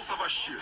Savaşı.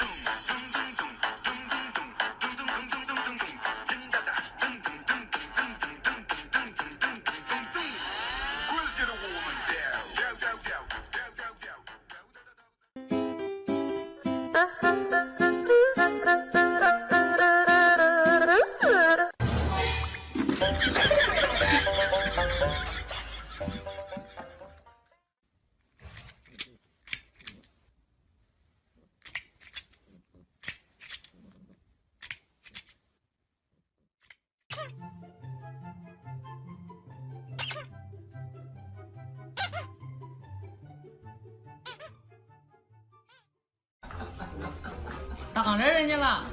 挡着人家了，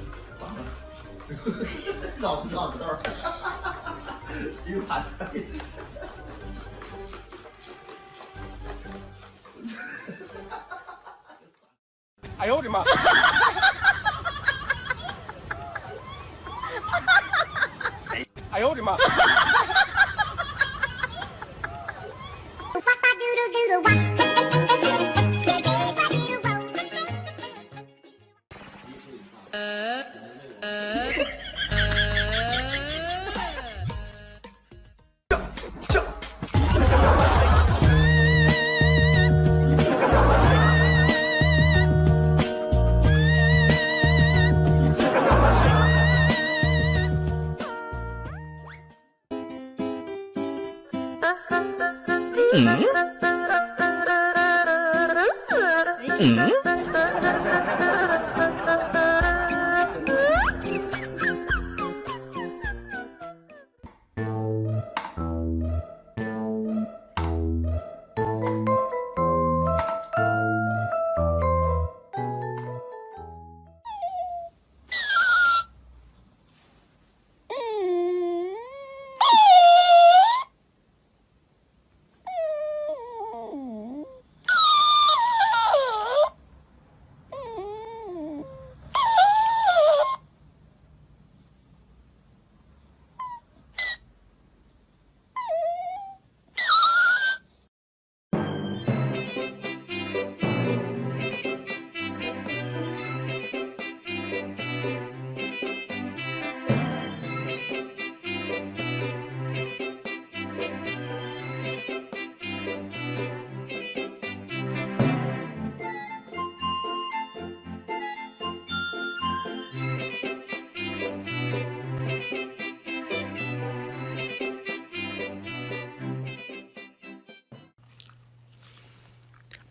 绕不绕道？一盘。哎呦我的妈！哎呦我的妈！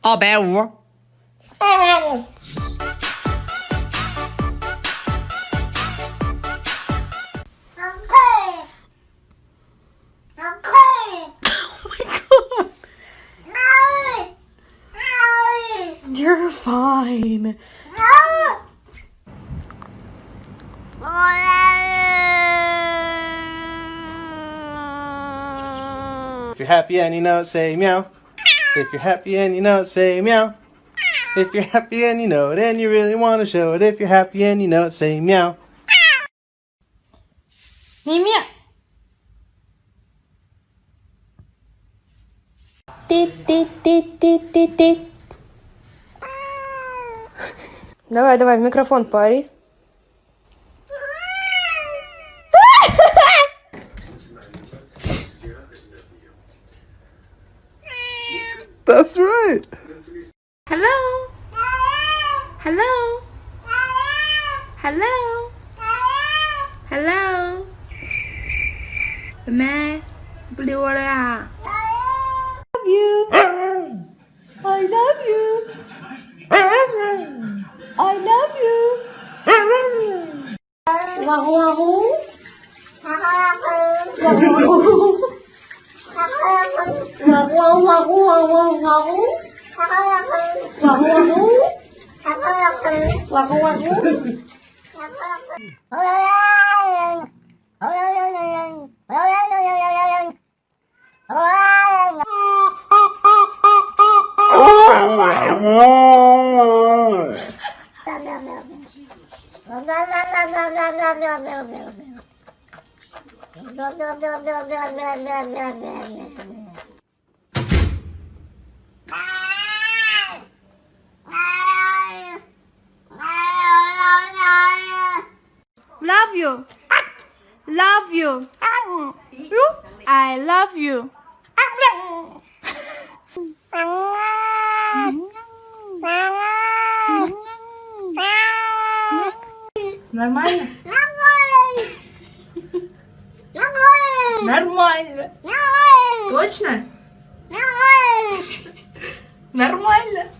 250。You're fine. If you're happy and you know it, say meow. If you're happy and you know it, say meow. If you're happy and you know it and you really want to show it, if you're happy and you know it, say meow. 咪咪。滴滴滴滴滴滴。Давай, давай, в микрофон пари. That's right. Hello. Hello. Hello. Hello. 妹妹，不理我了呀 ？Love you. I love you. I love you. 哇呼哇呼。哇呼哇呼。哇呼哇呼哇呼哇呼。哇呼哇呼。哇呼哇呼。Love you. Love you. I love you. Нормально? Нормально. Точно? Нормально.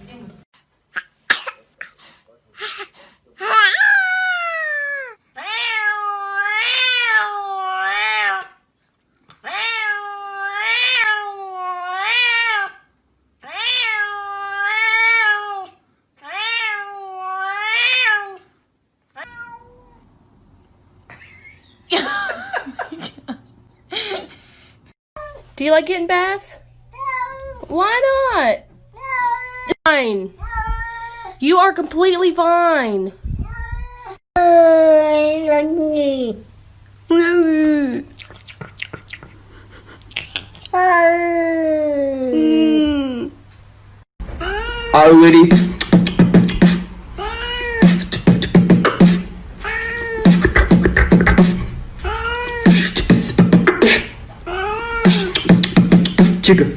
Do you like getting baths? No. Why not? No. Fine. No. You are completely fine. Already. Chicken.